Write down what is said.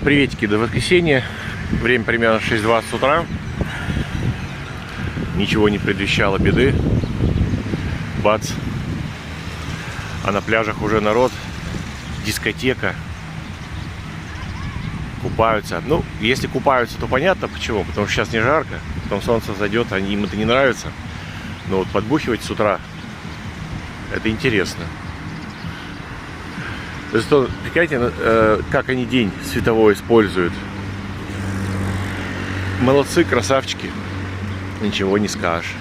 Приветики до воскресенья. Время примерно 6:20 утра. Ничего не предвещало беды. Бац. А на пляжах уже народ. Дискотека. Купаются. Ну, если купаются, то понятно почему. Потому что сейчас не жарко. Потом солнце зайдет, им это не нравится. Но вот подбухивать с утра, это интересно. Зато, прикиньте, как они день световой используют. Молодцы, красавчики. Ничего не скажешь.